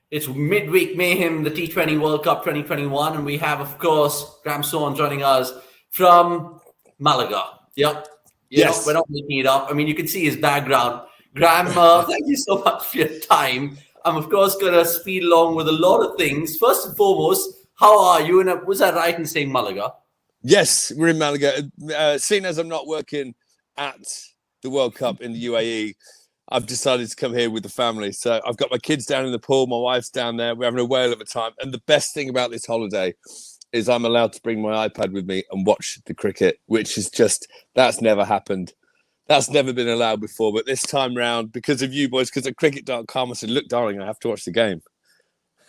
It's midweek mayhem, the T20 World Cup 2021, and we have, of course, Graeme Swann joining us from Malaga. Yep. Yes. We're not making it up. I mean, you can see his background. Graeme, thank you so much for your time. I'm, of course, going to speed along with a lot of things. First and foremost, how are you? And was that right in saying Malaga? Yes, we're in Malaga. Seeing as I'm not working at the World Cup in the UAE, I've decided to come here with the family. So I've got my kids down in the pool. My wife's down there. We're having a whale of a time. And the best thing about this holiday is I'm allowed to bring my iPad with me and watch the cricket, which is just, that's never happened. That's never been allowed before. But this time round, because of you boys, because of cricket.com, I said, look, darling, I have to watch the game.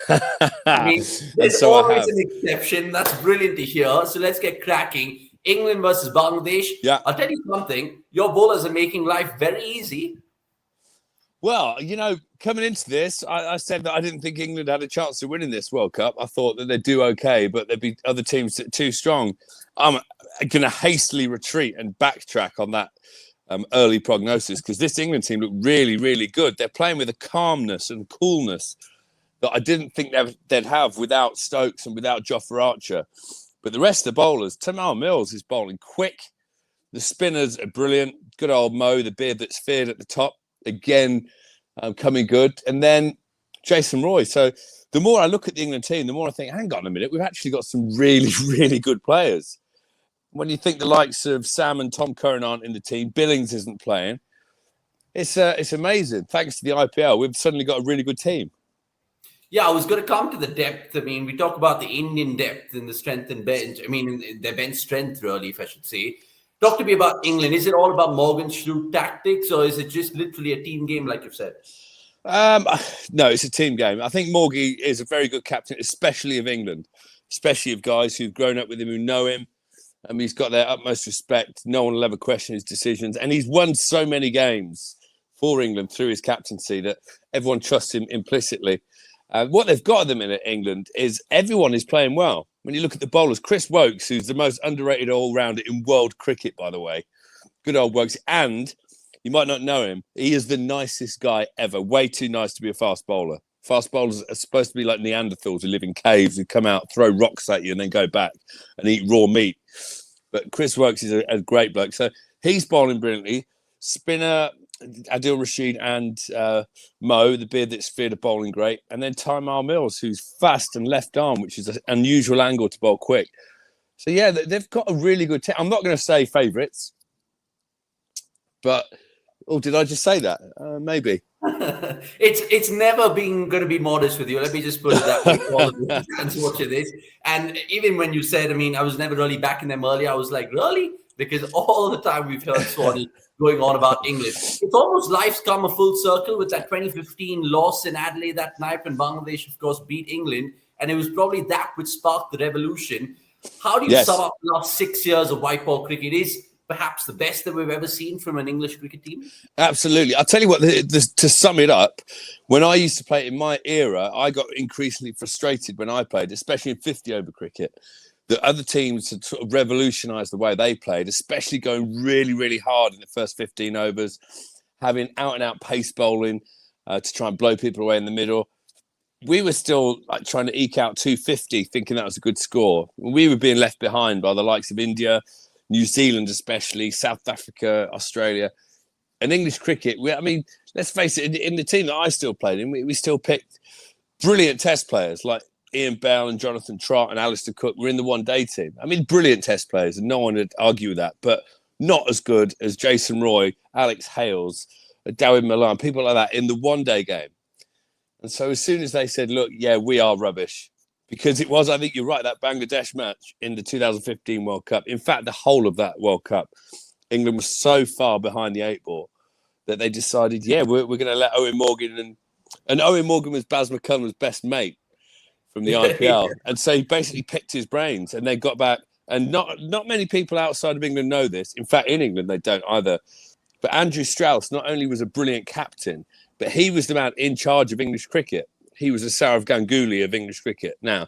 I mean, there's always an exception. That's brilliant to hear. So let's get cracking. England versus Bangladesh. Yeah. I'll tell you something. Your bowlers are making life very easy. Well, coming into this, I said that I didn't think England had a chance of winning this World Cup. I thought that they'd do okay, but there'd be other teams that are too strong. I'm going to hastily retreat and backtrack on that early prognosis because this England team looked really, really good. They're playing with a calmness and coolness that I didn't think they'd have without Stokes and without Jofra Archer. But the rest of the bowlers, Tamal Mills is bowling quick. The spinners are brilliant. Good old Mo, the beard that's feared at the top. Again, coming good. And then Jason Roy. So the more I look at the England team, the more I think, hang on a minute, we've actually got some really, really good players. When you think the likes of Sam and Tom Curran aren't in the team, Billings isn't playing, it's amazing. Thanks to the IPL, we've suddenly got a really good team. Yeah, I was going to come to the depth. I mean, we talk about the Indian depth and the strength and bench. I mean, their bench strength, really, if I should say. Talk to me about England. Is it all about Morgan Shrewd tactics, or is it just literally a team game, like you've said? No, it's a team game. I think Morgie is a very good captain, especially of England, especially of guys who've grown up with him, who know him. He's got their utmost respect. No one will ever question his decisions. And he's won so many games for England through his captaincy that everyone trusts him implicitly. What they've got at the minute, England, is everyone is playing well. When you look at the bowlers, Chris Woakes, who's the most underrated all-rounder in world cricket, by the way. Good old Woakes. And you might not know him. He is the nicest guy ever. Way too nice to be a fast bowler. Fast bowlers are supposed to be like Neanderthals who live in caves, who come out, throw rocks at you and then go back and eat raw meat. But Chris Woakes is a great bloke. So he's bowling brilliantly. Spinner, Adil Rashid and Mo, the beard that's feared of bowling great. And then Tamal Mills, who's fast and left arm, which is an unusual angle to bowl quick. So, yeah, they've got a really good team. I'm not going to say favourites, but... Oh, did I just say that? Maybe. It's never been going to be modest with you. Let me just put it that way for all of the fans watching this. And even when you said, I mean, I was never really backing them earlier, I was like, really? Because all the time we've heard Swanny going on about England. It's almost life's come a full circle with that 2015 loss in Adelaide that night when Bangladesh, of course, beat England. And it was probably that which sparked the revolution. How do you sum up the last 6 years of white ball cricket? Is perhaps the best that we've ever seen from an English cricket team? Absolutely. I'll tell you what, to sum it up, when I used to play in my era, I got increasingly frustrated when I played, especially in 50-over cricket. The other teams had sort of revolutionised the way they played, especially going really, really hard in the first 15 overs, having out-and-out pace bowling to try and blow people away in the middle. We were still trying to eke out 250, thinking that was a good score. We were being left behind by the likes of India, New Zealand especially, South Africa, Australia. And English cricket, let's face it, in the team that I still played in, we still picked brilliant test players like Ian Bell and Jonathan Trott and Alistair Cook were in the one-day team. Brilliant test players, and no one would argue with that, but not as good as Jason Roy, Alex Hales, Dawid Malan, people like that in the one-day game. And so as soon as they said, look, yeah, we are rubbish, because it was, I think you're right, that Bangladesh match in the 2015 World Cup. In fact, the whole of that World Cup, England was so far behind the 8-ball that they decided, yeah, we're going to let Owen Morgan and Owen Morgan was Baz McCullum's best mate from the IPL. And so he basically picked his brains and they got back. And not many people outside of England know this. In fact, in England, they don't either. But Andrew Strauss not only was a brilliant captain, but he was the man in charge of English cricket. He was the Sourav Ganguly of English cricket. Now,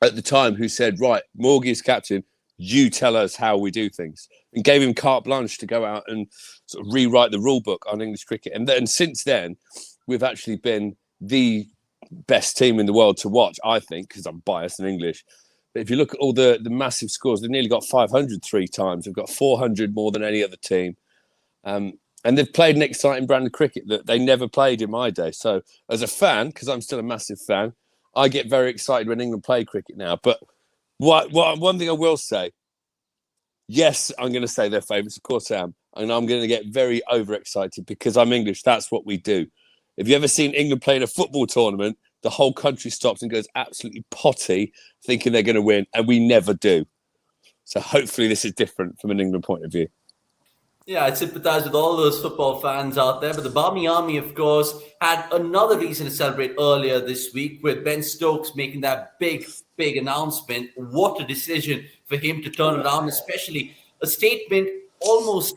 at the time, who said, right, Morgie is captain, you tell us how we do things, and gave him carte blanche to go out and sort of rewrite the rule book on English cricket. And then since then, we've actually been the best team in the world to watch, I think, because I'm biased in English. But if you look at all the massive scores, they've nearly got 500 3 times. They've got 400 more than any other team. And they've played an exciting brand of cricket that they never played in my day. So as a fan, because I'm still a massive fan, I get very excited when England play cricket now. But one thing I will say, yes, I'm going to say they're favourites. Of course I am. And I'm going to get very overexcited because I'm English. That's what we do. Have you ever seen England play in a football tournament? The whole country stops and goes absolutely potty thinking they're going to win, and we never do. So hopefully this is different from an England point of view. Yeah, I sympathise with all those football fans out there. But the Barmy Army, of course, had another reason to celebrate earlier this week with Ben Stokes making that big announcement. What a decision for him to turn around, especially a statement almost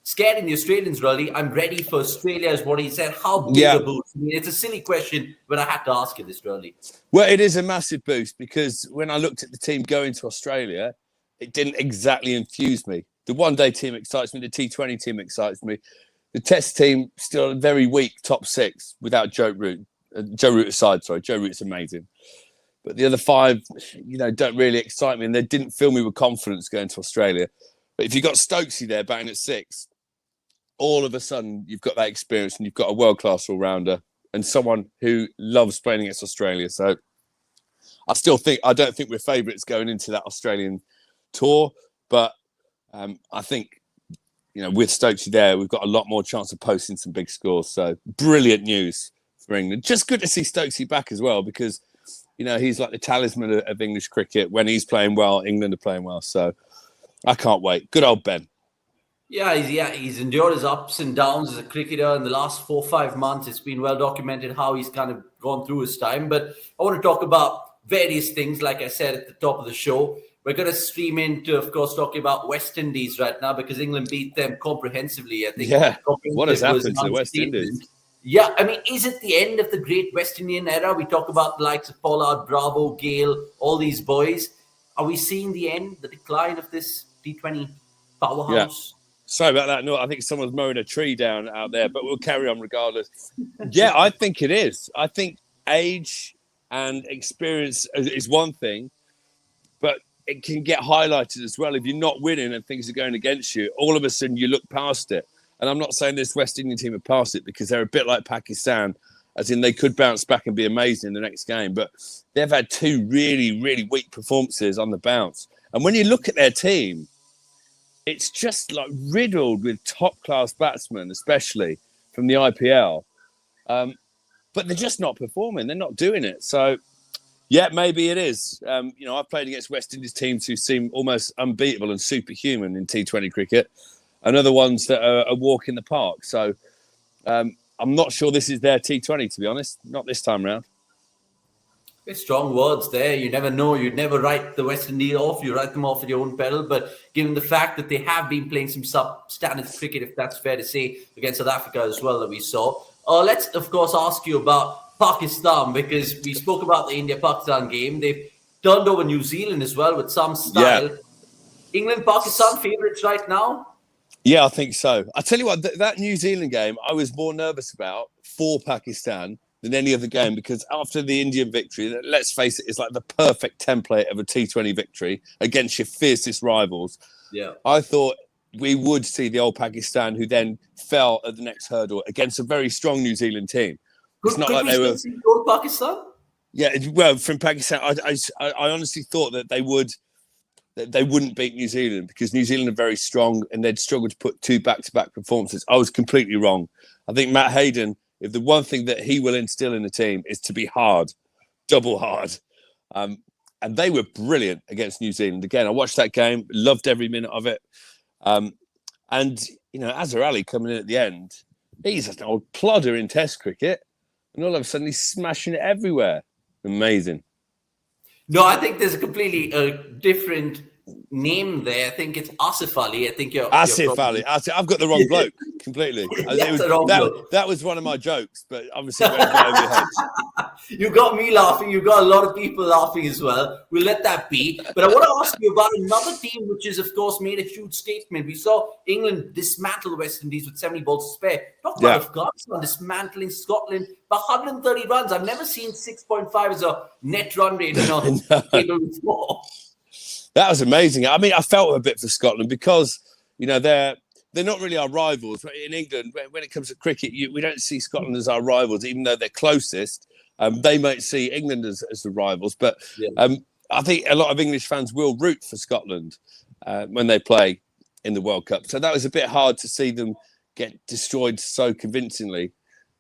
scaring the Australians, really. I'm ready for Australia, is what he said. How big a boost? I mean, it's a silly question, but I had to ask you this, really. Well, it is a massive boost because when I looked at the team going to Australia, it didn't exactly infuse me. The one-day team excites me. The T20 team excites me. The Test team still a very weak top 6 without Joe Root. Joe Root aside, sorry. Joe Root's amazing. But the other 5, don't really excite me, and they didn't fill me with confidence going to Australia. But if you've got Stokesy there batting at 6, all of a sudden you've got that experience and you've got a world-class all-rounder and someone who loves playing against Australia. So I don't think we're favourites going into that Australian tour, but I think, with Stokesy there, we've got a lot more chance of posting some big scores. So brilliant news for England. Just good to see Stokesy back as well because, he's like the talisman of English cricket. When he's playing well, England are playing well. So I can't wait. Good old Ben. Yeah, he's endured his ups and downs as a cricketer in the last 4 or 5 months. It's been well documented how he's kind of gone through his time. But I want to talk about various things, like I said at the top of the show. We're going to stream into, of course, talking about West Indies right now because England beat them comprehensively. I think. Yeah, what has happened to the West Indies? Yeah, I mean, is it the end of the great West Indian era? We talk about the likes of Pollard, Bravo, Gale, all these boys. Are we seeing the end, the decline of this T20 powerhouse? Yeah. Sorry about that. No, I think someone's mowing a tree down out there, but we'll carry on regardless. Yeah, I think it is. I think age and experience is one thing, but it can get highlighted as well. If you're not winning and things are going against you, all of a sudden you look past it. And I'm not saying this West Indian team are past it because they're a bit like Pakistan, as in they could bounce back and be amazing in the next game. But they've had 2 really, really weak performances on the bounce. And when you look at their team, it's just like riddled with top-class batsmen, especially from the IPL. But they're just not performing. They're not doing it. So, yeah, maybe it is. I've played against West Indies teams who seem almost unbeatable and superhuman in T20 cricket, and other ones that are a walk in the park. So I'm not sure this is their T20, to be honest. Not this time round. Very strong words there. You never know. You'd never write the West Indies off. You write them off at your own peril. But given the fact that they have been playing some substandard cricket, if that's fair to say, against South Africa as well that we saw. Let's, of course, ask you about Pakistan because we spoke about the India-Pakistan game. They've turned over New Zealand as well with some style. Yeah. England-Pakistan favourites right now? Yeah, I think so. I tell you what, that New Zealand game, I was more nervous about for Pakistan than any other game because after the Indian victory, let's face it, it's like the perfect template of a T20 victory against your fiercest rivals. Yeah, I thought we would see the old Pakistan who then fell at the next hurdle against a very strong New Zealand team. It's not like they were see old Pakistan. Yeah, well, from Pakistan, I honestly thought that they wouldn't beat New Zealand because New Zealand are very strong and they'd struggle to put 2 back-to-back performances. I was completely wrong. I think Matt Hayden, if the one thing that he will instill in the team is to be hard, double hard. And they were brilliant against New Zealand. Again, I watched that game, loved every minute of it. And, Azhar Ali coming in at the end, he's an old plodder in Test cricket. And all of a sudden, he's smashing it everywhere. Amazing. No, I think there's a completely different name there. I think it's Asif Ali. I think you're Asif Ali. I've got the wrong bloke completely. That was one of my jokes, but obviously went over your head. You got me laughing. You got a lot of people laughing as well. We'll let that be. But I want to ask you about another team which has, of course, made a huge statement. We saw England dismantle the West Indies with 70 balls to spare. Talk about Afghanistan dismantling Scotland by 130 runs. I've never seen 6.5 as a net run rate table before. That was amazing. I mean, I felt a bit for Scotland because, you know, they're not really our rivals. In England, when it comes to cricket, we don't see Scotland as our rivals, even though they're closest. They might see England as the rivals. But I think a lot of English fans will root for Scotland when they play in the World Cup. So that was a bit hard to see them get destroyed so convincingly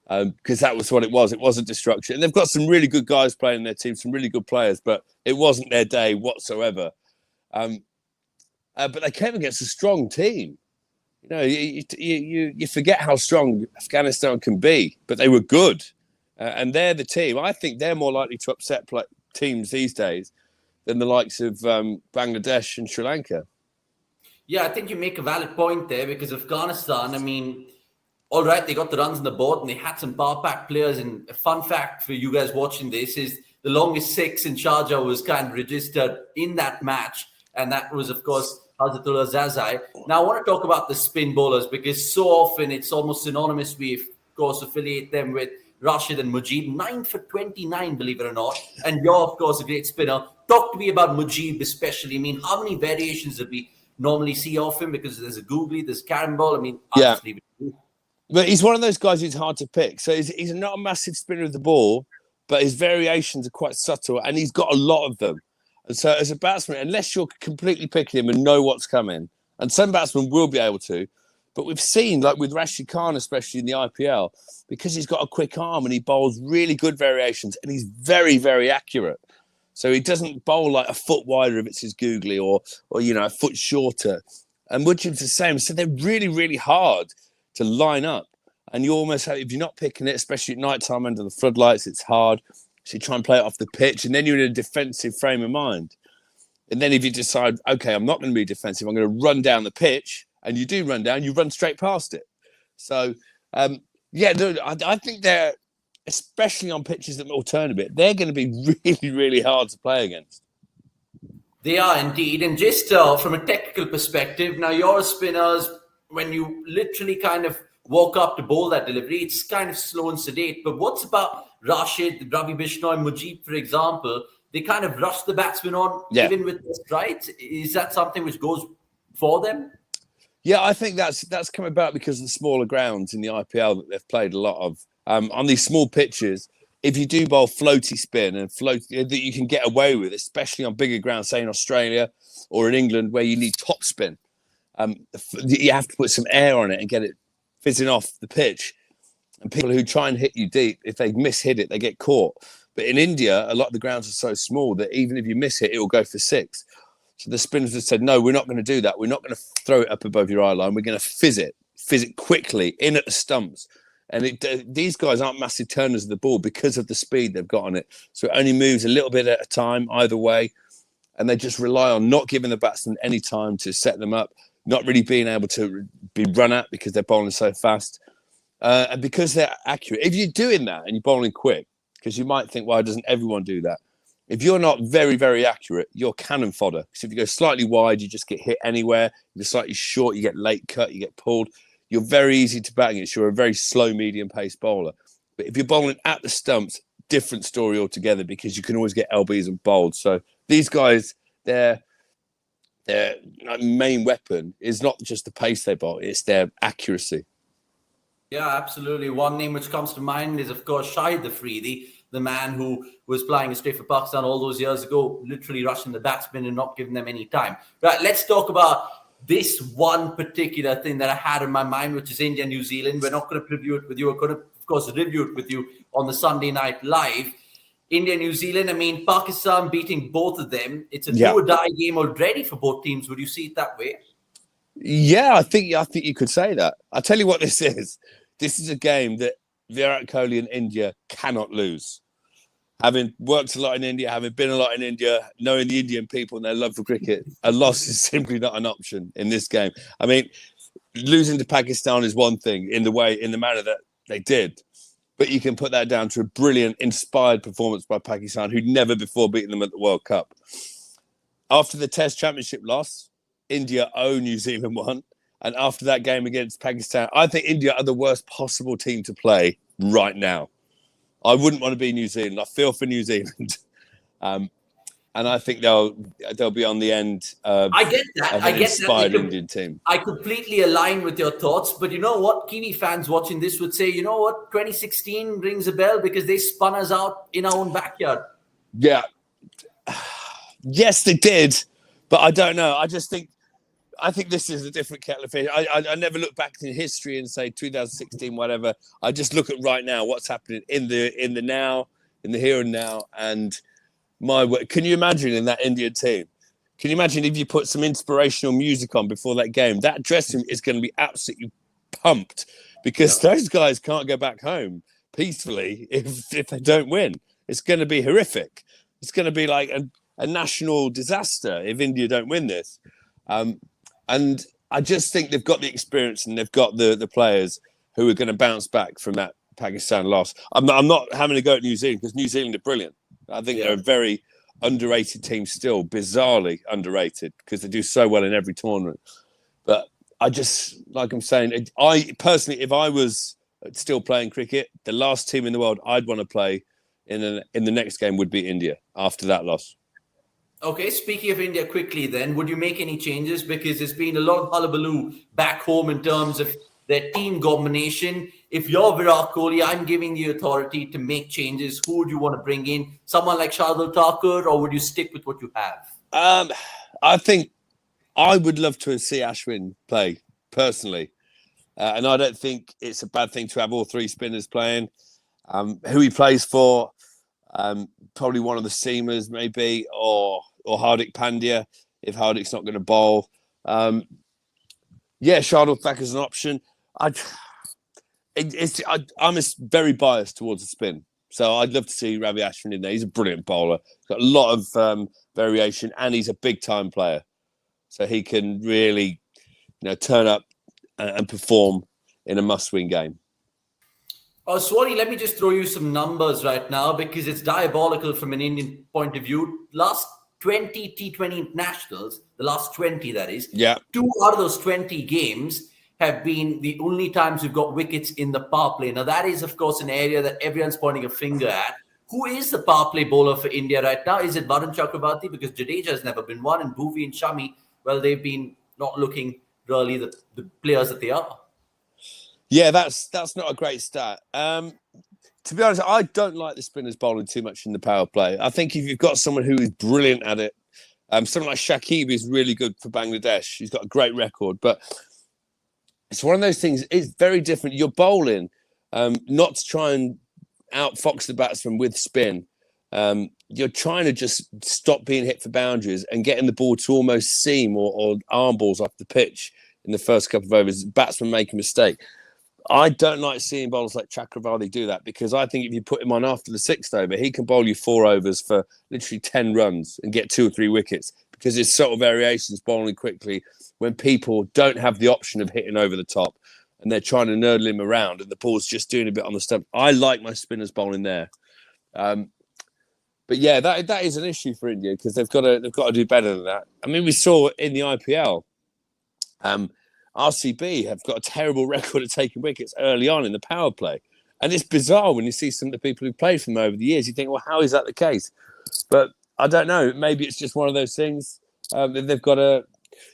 because that was what it was. It wasn't destruction. And they've got some really good guys playing in their team, some really good players, but it wasn't their day whatsoever. But they came against a strong team. You know, you forget how strong Afghanistan can be, but they were good. And they're the team. I think they're more likely to upset teams these days than the likes of Bangladesh and Sri Lanka. Yeah, I think you make a valid point there because Afghanistan, I mean, all right, they got the runs on the board and they had some power pack players. And a fun fact for you guys watching this is the longest six in Sharjah was kind of registered in that match. And that was, of course, Hazratullah Zazai. Now, I want to talk about the spin bowlers because so often it's almost synonymous. We, of course, affiliate them with Rashid and Mujib. 9 for 29, believe it or not. And you're, of course, a great spinner. Talk to me about Mujib especially. I mean, how many variations did we normally see of him? Because there's a googly, there's carambol. I mean, I'll just leave it to you. But he's one of those guys who's hard to pick. So he's not a massive spinner of the ball, but his variations are quite subtle, and he's got a lot of them. And so as a batsman, unless you're completely picking him and know what's coming, and some batsmen will be able to, but we've seen, like with Rashid Khan, especially in the IPL, because he's got a quick arm and he bowls really good variations and he's very, very accurate. So he doesn't bowl like a foot wider if it's his googly or you know, a foot shorter. And Mujib's the same. So they're really, really hard to line up. And you almost have, if you're not picking it, especially at night time under the floodlights, it's hard. So you try and play it off the pitch, and then you're in a defensive frame of mind. And then if you decide, okay, I'm not going to be defensive, I'm going to run down the pitch, and you do run down, you run straight past it. So, I think they're, especially on pitches that will turn a bit, they're going to be really, really hard to play against. They are indeed. And just from a technical perspective, now your spinners, when you literally kind of walk up to bowl that delivery, it's kind of slow and sedate. But what's about Rashid, Ravi Bishnoi, Mujib, for example? They kind of rush the batsman on, even with their strides. Is that something which goes for them? Yeah, I think that's come about because of the smaller grounds in the IPL that they've played a lot of. On these small pitches, if you do bowl floaty spin and that you can get away with, especially on bigger grounds, say in Australia or in England, where you need top spin, you have to put some air on it and get it fizzing off the pitch. And people who try and hit you deep, if they miss-hit it, they get caught. But in India, a lot of the grounds are so small that even if you miss-hit, it will go for 6. So the spinners have said, no, we're not going to do that. We're not going to throw it up above your eye line. We're going to fizz it quickly in at the stumps. And these guys aren't massive turners of the ball because of the speed they've got on it. So it only moves a little bit at a time either way. And they just rely on not giving the batsman any time to set them up, not really being able to be run at because they're bowling so fast. And because they're accurate. If you're doing that and you're bowling quick, because you might think, why doesn't everyone do that? If you're not very, very accurate, you're cannon fodder. Because if you go slightly wide, you just get hit anywhere. If you're slightly short, you get late cut, you get pulled. You're very easy to bat against. You're a very slow, medium-paced bowler. But if you're bowling at the stumps, different story altogether because you can always get LBs and bowled. So these guys, their main weapon is not just the pace they bowl, it's their accuracy. Yeah, absolutely. One name which comes to mind is, of course, Shahid Afridi, the man who was flying straight for Pakistan all those years ago, literally rushing the batsmen and not giving them any time. Right, let's talk about this one particular thing that I had in my mind, which is India, New Zealand. We're not going to preview it with you. We're going to, of course, review it with you on the Sunday Night Live. India, New Zealand, I mean, Pakistan beating both of them. It's a do-or-die game already for both teams. Would you see it that way? Yeah, I think you could say that. I'll tell you what this is. This is a game that Virat Kohli and India cannot lose. Having worked a lot in India, having been a lot in India, knowing the Indian people and their love for cricket, a loss is simply not an option in this game. I mean, losing to Pakistan is one thing in the manner that they did. But you can put that down to a brilliant, inspired performance by Pakistan, who'd never before beaten them at the World Cup. After the Test Championship loss, India owe New Zealand 1. And after that game against Pakistan, I think India are the worst possible team to play right now. I wouldn't want to be New Zealand. I feel for New Zealand. And I think they'll be on the end of, I get that. of an inspired Indian team. I completely align with your thoughts. But you know what? Kiwi fans watching this would say, you know what? 2016 rings a bell because they spun us out in our own backyard. Yeah. Yes, they did. But I don't know. I think this is a different kettle of fish. I never look back in history and say 2016, whatever. I just look at right now, what's happening in the now, in the here and now. And can you imagine in that Indian team? Can you imagine if you put some inspirational music on before that game? That dressing room is going to be absolutely pumped because those guys can't go back home peacefully if they don't win. It's going to be horrific. It's going to be like a national disaster if India don't win this. And I just think they've got the experience and they've got the players who are going to bounce back from that Pakistan loss. I'm not having to go at New Zealand because New Zealand are brilliant. I think they're a very underrated team still, bizarrely underrated because they do so well in every tournament. But I just, like I'm saying, I personally, if I was still playing cricket, the last team in the world I'd want to play in the next game would be India after that loss. Okay, speaking of India quickly then, would you make any changes? Because there's been a lot of hullabaloo back home in terms of their team combination. If you're Virat Kohli, I'm giving you authority to make changes. Who would you want to bring in? Someone like Shardul Thakur, or would you stick with what you have? I think I would love to see Ashwin play, personally. And I don't think it's a bad thing to have all three spinners playing. Who he plays for, probably one of the seamers maybe, or Hardik Pandya if Hardik's not going to bowl. Shardul Thakur's an option. I'm very biased towards the spin, so I'd love to see Ravi Ashwin in there. He's a brilliant bowler. He's got a lot of variation, and he's a big time player, so he can really, turn up and perform in a must-win game. Swanny, let me just throw you some numbers right now because it's diabolical from an Indian point of view. Last 20 T20 internationals, the last 20 that is, 2 out of those 20 games have been the only times we've got wickets in the power play. Now, that is, of course, an area that everyone's pointing a finger at. Who is the power play bowler for India right now? Is it Varun Chakravarti? Because Jadeja has never been one, and Bhuvi and Shami, well, they've been not looking really the players that they are. Yeah, that's not a great stat. To be honest, I don't like the spinners bowling too much in the power play. I think if you've got someone who is brilliant at it, someone like Shakib is really good for Bangladesh. He's got a great record, but it's one of those things. It's very different. You're bowling, not to try and outfox the batsman with spin. You're trying to just stop being hit for boundaries and getting the ball to almost seam or arm balls off the pitch in the first couple of overs. Batsmen make a mistake. I don't like seeing bowlers like Chakravarti do that because I think if you put him on after the 6th over, he can bowl you 4 overs for literally 10 runs and get 2 or 3 wickets because his subtle variations bowling quickly when people don't have the option of hitting over the top and they're trying to nurdle him around and the ball's just doing a bit on the stump. I like my spinners bowling there. But yeah, that is an issue for India because they've got to do better than that. I mean, we saw in the IPL, RCB have got a terrible record of taking wickets early on in the power play. And it's bizarre when you see some of the people who played for them over the years. You think, well, how is that the case? But I don't know. Maybe it's just one of those things that they've got to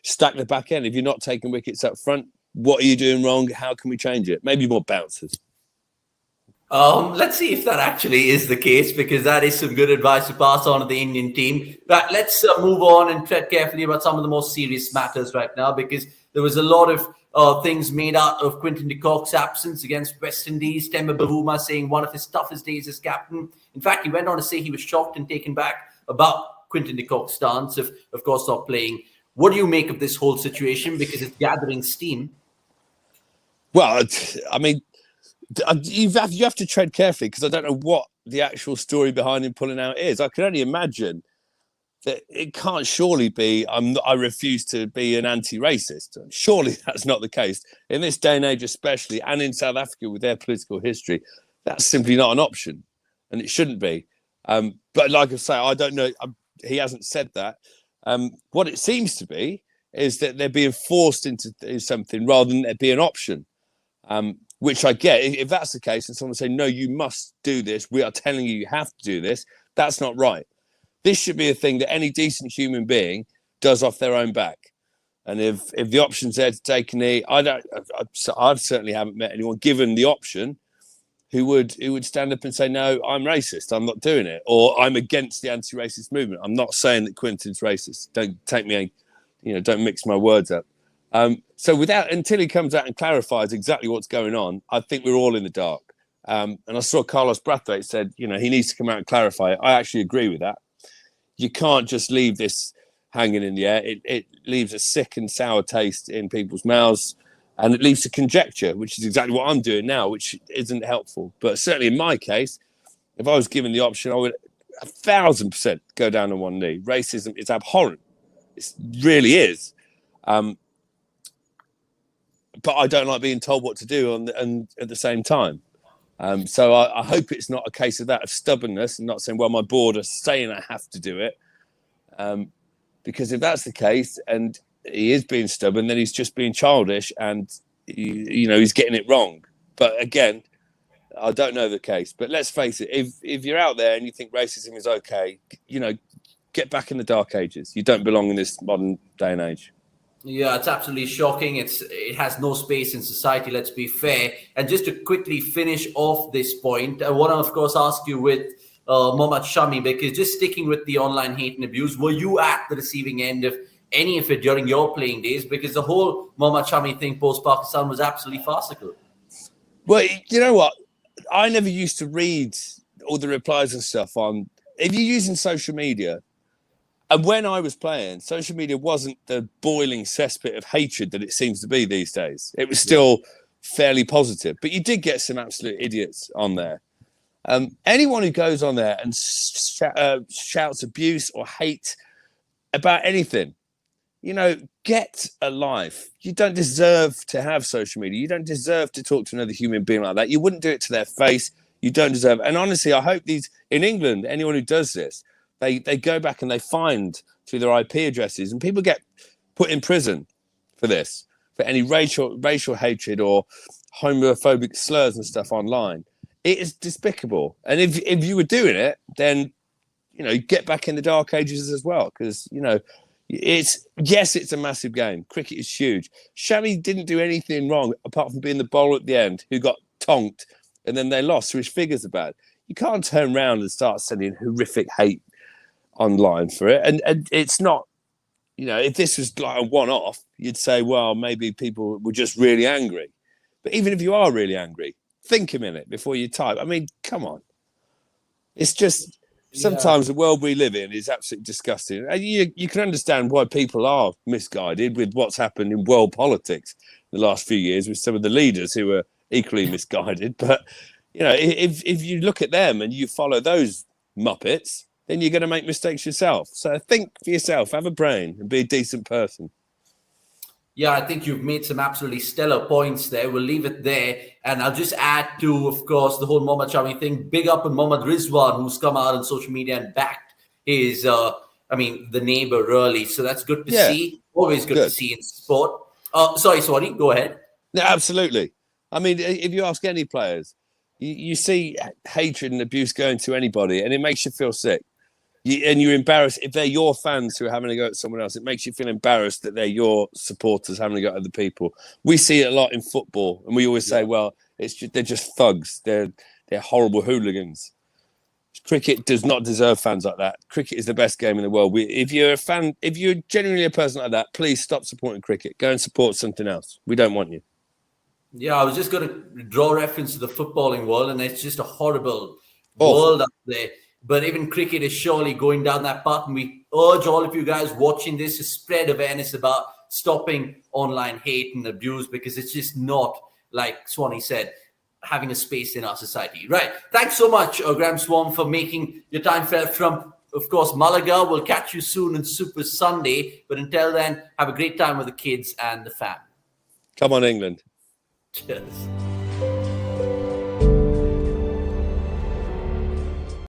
stack the back end. If you're not taking wickets up front, what are you doing wrong? How can we change it? Maybe more bouncers. Let's see if that actually is the case because that is some good advice to pass on to the Indian team. But let's move on and tread carefully about some of the more serious matters right now because there was a lot of things made out of Quinton de Kock's absence against West Indies. Temba Bavuma saying one of his toughest days as captain. In fact, he went on to say he was shocked and taken back about Quinton de Kock's stance of course, not playing. What do you make of this whole situation? Because it's gathering steam. Well, I mean, you have to tread carefully because I don't know what the actual story behind him pulling out is. I can only imagine that it can't surely be, I refuse to be an anti-racist. Surely that's not the case. In this day and age especially, and in South Africa with their political history, That's simply not an option, and it shouldn't be. But like I say, I don't know. He hasn't said that. What it seems to be is that they're being forced into something rather than it be an option, which I get. If that's the case, and someone say, no, you must do this, we are telling you have to do this, that's not right. This should be a thing that any decent human being does off their own back. And if the option's there to take a knee, I certainly haven't met anyone given the option who would stand up and say, no, I'm racist, I'm not doing it, or I'm against the anti-racist movement. I'm not saying that Quinton's racist. Don't take me, don't mix my words up. So until he comes out and clarifies exactly what's going on, I think we're all in the dark. And I saw Carlos Brathwaite said, he needs to come out and clarify it. I actually agree with that. You can't just leave this hanging in the air. It leaves a sick and sour taste in people's mouths, and it leaves a conjecture, which is exactly what I'm doing now, which isn't helpful. But certainly in my case, if I was given the option, I would 1,000% go down on one knee. Racism is abhorrent. It really is. But I don't like being told what to do and at the same time. So I hope it's not a case of stubbornness and not saying, well, my board are saying I have to do it. Because if that's the case and he is being stubborn, then he's just being childish and, he's getting it wrong. But again, I don't know the case. But let's face it, if you're out there and you think racism is okay, get back in the dark ages. You don't belong in this modern day and age. Yeah, it's absolutely shocking. It has no space in society, let's be fair. And just to quickly finish off this point, I want to, of course, ask you with Mohammad Shami, because just sticking with the online hate and abuse, were you at the receiving end of any of it during your playing days? Because the whole Mohammad Shami thing post-Pakistan was absolutely farcical. Well, you know what? I never used to read all the replies and stuff on... If you're using social media... And when I was playing, social media wasn't the boiling cesspit of hatred that it seems to be these days. It was still fairly positive. But you did get some absolute idiots on there. Anyone who goes on there and shouts abuse or hate about anything, get a life. You don't deserve to have social media. You don't deserve to talk to another human being like that. You wouldn't do it to their face. You don't deserve it. And honestly, I hope in England, anyone who does this, they go back and they find through their IP addresses, and people get put in prison for this, for any racial hatred or homophobic slurs and stuff online. It is despicable. And if you were doing it, then, get back in the dark ages as well. Because, it's a massive game. Cricket is huge. Shami didn't do anything wrong apart from being the bowler at the end who got tonked and then they lost, so his figures are bad. You can't turn around and start sending horrific hate online for it, and it's not, if this was like a one-off, you'd say, well, maybe people were just really angry. But even if you are really angry, think a minute before you type. I mean, come on. It's just sometimes the world we live in is absolutely disgusting. And you can understand why people are misguided with what's happened in world politics the last few years with some of the leaders who are equally misguided. But if you look at them and you follow those muppets, then you're going to make mistakes yourself. So think for yourself, have a brain, and be a decent person. Yeah, I think you've made some absolutely stellar points there. We'll leave it there. And I'll just add to, of course, the whole Mohammad Shami thing. Big up on Mohammad Rizwan, who's come out on social media and backed his, the neighbor, really. So that's good to see. Always good to see in sport. Sorry, Swanny, go ahead. Yeah, absolutely. I mean, if you ask any players, you see hatred and abuse going to anybody, and it makes you feel sick. And you're embarrassed. If they're your fans who are having a go at someone else, it makes you feel embarrassed that they're your supporters having a go at other people. We see it a lot in football, and we always say, well, they're just thugs. They're horrible hooligans. Cricket does not deserve fans like that. Cricket is the best game in the world. If you're genuinely a person like that, please stop supporting cricket. Go and support something else. We don't want you. Yeah, I was just going to draw reference to the footballing world, and it's just a horrible world up there. But even cricket is surely going down that path. And we urge all of you guys watching this to spread awareness about stopping online hate and abuse, because it's just not, like Swanny said, having a space in our society. Right. Thanks so much, Graeme Swann, for making your time felt from, of course, Malaga. We'll catch you soon on Super Sunday. But until then, have a great time with the kids and the fam. Come on, England. Cheers.